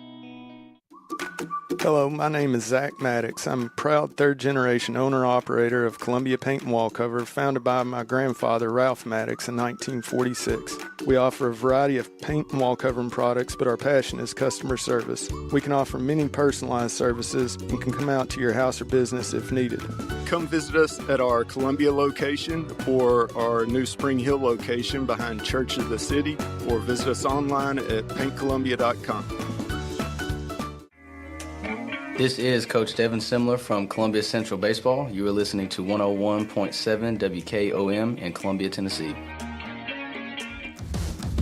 Hello, my name is Zach Maddox. I'm a proud third-generation owner-operator of Columbia Paint and Wallcover, founded by my grandfather, Ralph Maddox, in 1946. We offer a variety of paint and wallcovering products, but our passion is customer service. We can offer many personalized services and can come out to your house or business if needed. Come visit us at our Columbia location or our new Spring Hill location behind Church of the City, or visit us online at paintcolumbia.com. This is Coach Devin Simler from Columbia Central Baseball. You are listening to 101.7 WKOM in Columbia, Tennessee.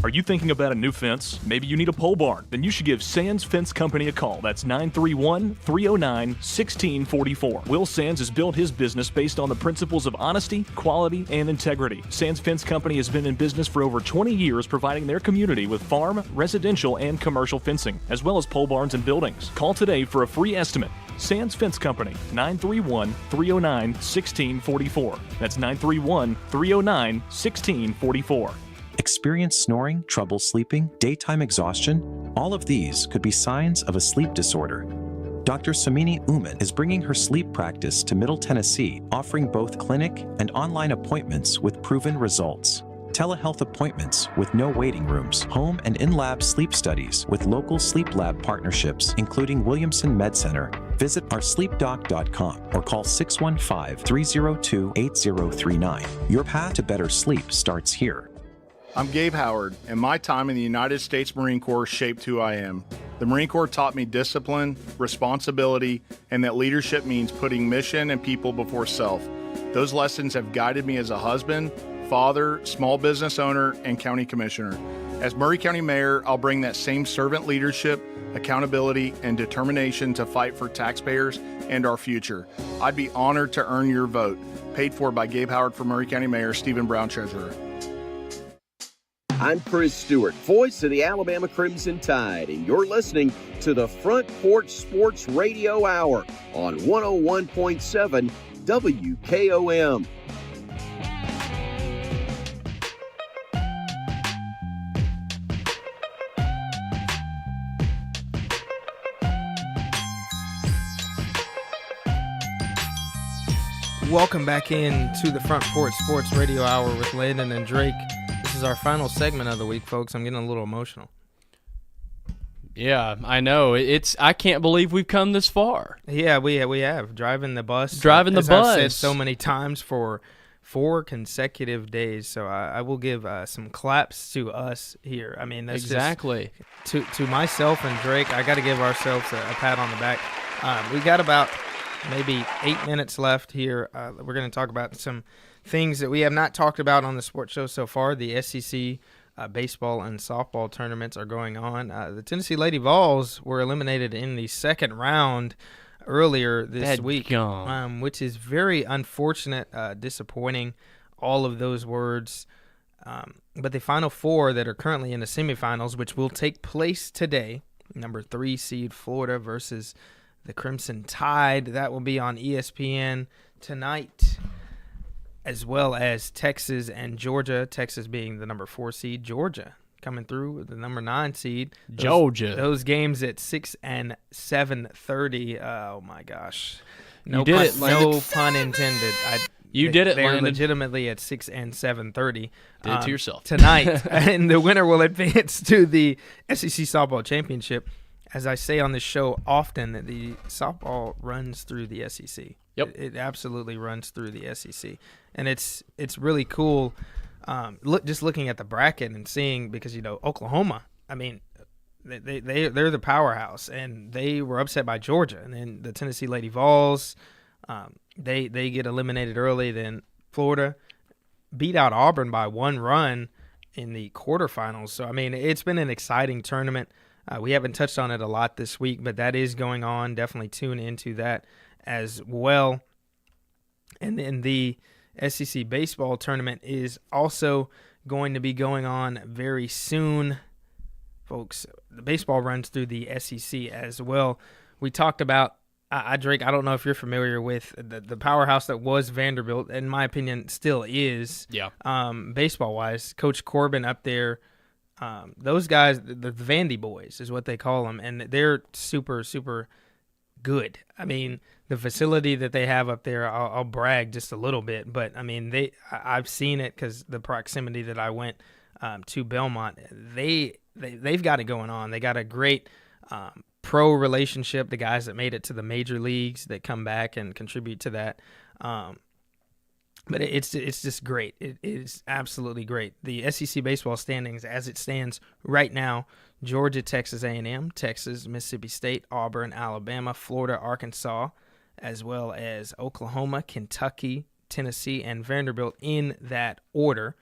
Are you thinking about a new fence? Maybe you need a pole barn? Then you should give Sands Fence Company a call. That's 931-309-1644. Will Sands has built his business based on the principles of honesty, quality, and integrity. Sands Fence Company has been in business for over 20 years, providing their community with farm, residential, and commercial fencing, as well as pole barns and buildings. Call today for a free estimate. Sands Fence Company, 931-309-1644. That's 931-309-1644. Experience snoring, trouble sleeping, daytime exhaustion? All of these could be signs of a sleep disorder. Dr. Samini Uman is bringing her sleep practice to Middle Tennessee, offering both clinic and online appointments with proven results. Telehealth appointments with no waiting rooms, home and in-lab sleep studies with local sleep lab partnerships, including Williamson Med Center. Visit oursleepdoc.com or call 615-302-8039. Your path to better sleep starts here. I'm Gabe Howard, and my time in the United States Marine Corps shaped who I am. The Marine Corps taught me discipline, responsibility, and that leadership means putting mission and people before self. Those lessons have guided me as a husband, father, small business owner, and county commissioner. As Maury County Mayor, I'll bring that same servant leadership, accountability, and determination to fight for taxpayers and our future. I'd be honored to earn your vote. Paid for by Gabe Howard for Maury County Mayor, Stephen Brown, Treasurer. I'm Chris Stewart, voice of the Alabama Crimson Tide, and you're listening to the Front Porch Sports Radio Hour on 101.7 WKOM. Welcome back in to the Front Porch Sports Radio Hour with Landon and Drake. This is our final segment of the week, folks. I'm getting a little emotional. Yeah, I know. I can't believe we've come this far. Yeah, we have. Driving the bus. As I've said so many times, for 4 consecutive days. So I will give some claps to us here. I mean, that's exactly. To myself and Drake, I got to give ourselves a pat on the back. We got about maybe 8 minutes left here. We're going to talk about some things that we have not talked about on the sports show so far. The SEC baseball and softball tournaments are going on. The Tennessee Lady Vols were eliminated in the second round earlier this week, which is very unfortunate, disappointing, all of those words. But the final 4 that are currently in the semifinals, which will take place today, number 3 seed Florida versus the Crimson Tide, that will be on ESPN tonight, as well as Texas and Georgia. Texas being the number 4 seed, Georgia coming through with the number 9 seed. Georgia. Those games at 6 and 7:30. Oh my gosh! No pun intended. You did it, They're Landon. legitimately at 6 and 7:30. Did it to yourself tonight, and the winner will advance to the SEC softball championship. As I say on this show often, the softball runs through the SEC. Yep. It absolutely runs through the SEC. And it's really cool just looking at the bracket and seeing, because, Oklahoma, I mean, they're the powerhouse, and they were upset by Georgia. And then the Tennessee Lady Vols, they get eliminated early. Then Florida beat out Auburn by 1 run in the quarterfinals. So, I mean, it's been an exciting tournament. We haven't touched on it a lot this week, but that is going on. Definitely tune into that as well. And then the SEC baseball tournament is also going to be going on very soon. Folks, the baseball runs through the SEC as well. We talked about, Drake, I don't know if you're familiar with the powerhouse that was Vanderbilt, in my opinion still is, baseball-wise. Coach Corbin up there, those guys, the Vandy boys is what they call them, and they're super, super good. I mean, the facility that they have up there, I'll brag just a little bit, but I mean, I've seen it because the proximity that I went to Belmont, they've got it going on. They got a great pro relationship, the guys that made it to the major leagues that come back and contribute to that. But it's just great. It is absolutely great. The SEC baseball standings as it stands right now: Georgia, Texas A&M, Texas, Mississippi State, Auburn, Alabama, Florida, Arkansas, as well as Oklahoma, Kentucky, Tennessee, and Vanderbilt in that order.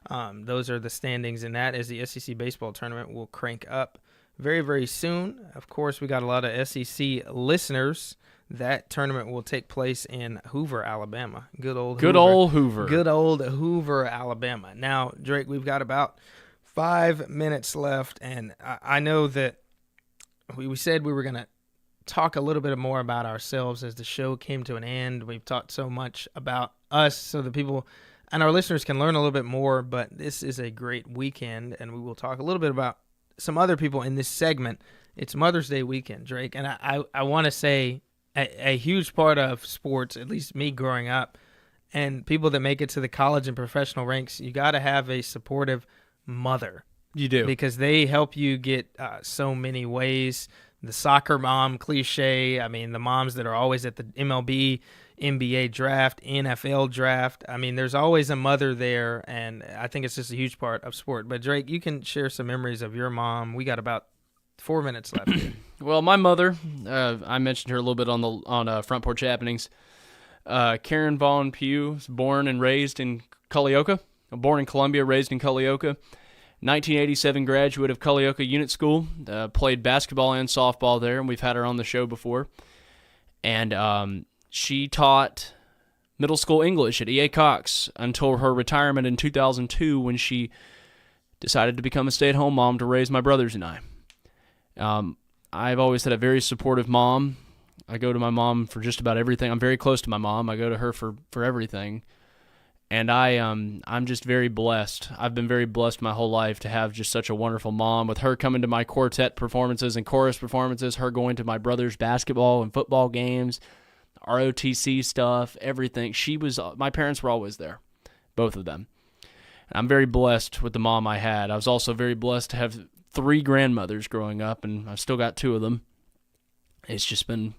Those are the standings in that, as the SEC baseball tournament will crank up very, very soon. Of course, we got a lot of SEC listeners. That tournament will take place in Hoover, Alabama. Good old Hoover. Good old Hoover, Alabama. Now, Drake, we've got about 5 minutes left, and I know that we said we were going to talk a little bit more about ourselves as the show came to an end. We've talked so much about us so that people and our listeners can learn a little bit more, but this is a great weekend, and we will talk a little bit about some other people in this segment. It's Mother's Day weekend, Drake, and I want to say a huge part of sports, at least me growing up, and people that make it to the college and professional ranks, you got to have a supportive mother. You do. Because they help you get so many ways. The soccer mom cliche, I mean, the moms that are always at the MLB, NBA draft, NFL draft. I mean, there's always a mother there, and I think it's just a huge part of sport. But, Drake, you can share some memories of your mom. We got about 4 minutes left here. Well, my mother, I mentioned her a little bit on Front Porch Happenings. Karen Vaughn Pugh was born and raised in Culleoka. Born in Columbia, raised in Culleoka. 1987 graduate of Culleoka Unit School. Played basketball and softball there, and we've had her on the show before. And she taught middle school English at E.A. Cox until her retirement in 2002 when she decided to become a stay-at-home mom to raise my brothers and I. I've always had a very supportive mom. I go to my mom for just about everything. I'm very close to my mom. I go to her for everything. And I'm just very blessed. I've been very blessed my whole life to have just such a wonderful mom, with her coming to my quartet performances and chorus performances, her going to my brother's basketball and football games, ROTC stuff, everything. My parents were always there, both of them. I'm very blessed with the mom I had. I was also very blessed to have 3 grandmothers growing up, and I've still got 2 of them. It's just been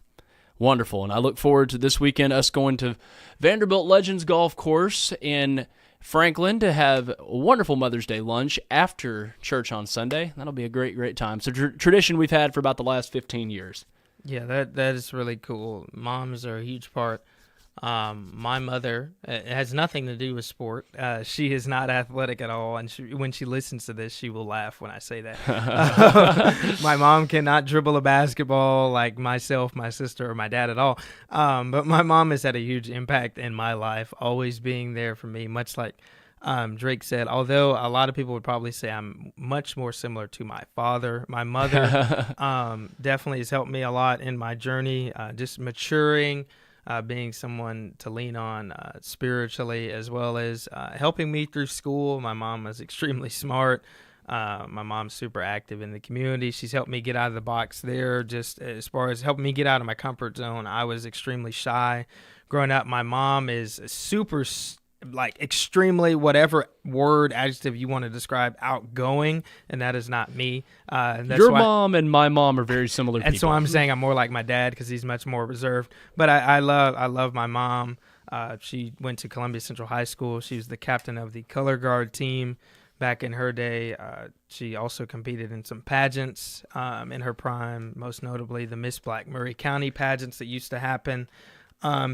wonderful, and I look forward to this weekend, us going to Vanderbilt Legends Golf Course in Franklin to have a wonderful Mother's Day lunch after church on Sunday. That'll be a great, great time. So tradition we've had for about the last 15 years. Yeah, that is really cool. Moms are a huge part. My mother, it has nothing to do with sport. She is not athletic at all, and when she listens to this, she will laugh when I say that. My mom cannot dribble a basketball like myself, my sister, or my dad at all. But my mom has had a huge impact in my life, always being there for me, much like Drake said, although a lot of people would probably say I'm much more similar to my father. My mother definitely has helped me a lot in my journey, just maturing, being someone to lean on spiritually, as well as helping me through school. My mom was extremely smart. My mom's super active in the community. She's helped me get out of the box there, just as far as helping me get out of my comfort zone. I was extremely shy growing up. My mom is super, extremely, whatever word, adjective you want to describe, outgoing, and that is not me. Your mom and my mom are very similar people. And so I'm saying I'm more like my dad because he's much more reserved. But I love my mom. She went to Columbia Central High School. She was the captain of the color guard team back in her day. She also competed in some pageants in her prime, most notably the Miss Black Murray County pageants that used to happen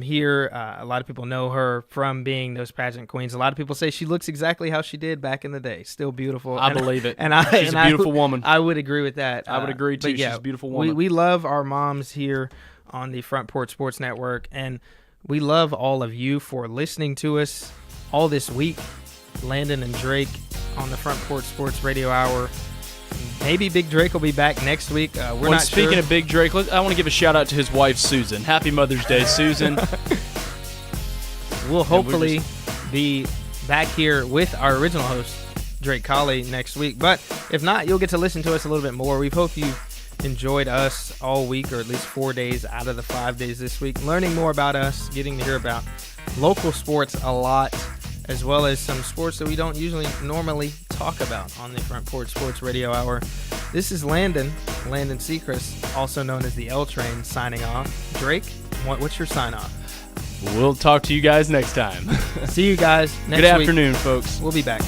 here. A lot of people know her from being those pageant queens. A lot of people say she looks exactly how she did back in the day. Still beautiful. I believe it. She's a beautiful woman. I would agree with that. I would agree too. Yeah, she's a beautiful woman. We love our moms here on the Front Porch Sports Network, and we love all of you for listening to us all this week. Landon and Drake on the Front Porch Sports Radio Hour. Maybe Big Drake will be back next week. We're not speaking sure. of Big Drake, I want to give a shout out to his wife, Susan. Happy Mother's Day, Susan. We'll hopefully be back here with our original host, Drake Colley, next week. But if not, you'll get to listen to us a little bit more. We hope you've enjoyed us all week, or at least 4 days out of the 5 days this week, learning more about us, getting to hear about local sports a lot, as well as some sports that we don't usually normally talk about on the Front Porch Sports Radio Hour. This is Landon Sechrist, also known as the L Train, signing off. Drake, what's your sign off? We'll talk to you guys next time. See you guys next week. Good afternoon, folks. We'll be back.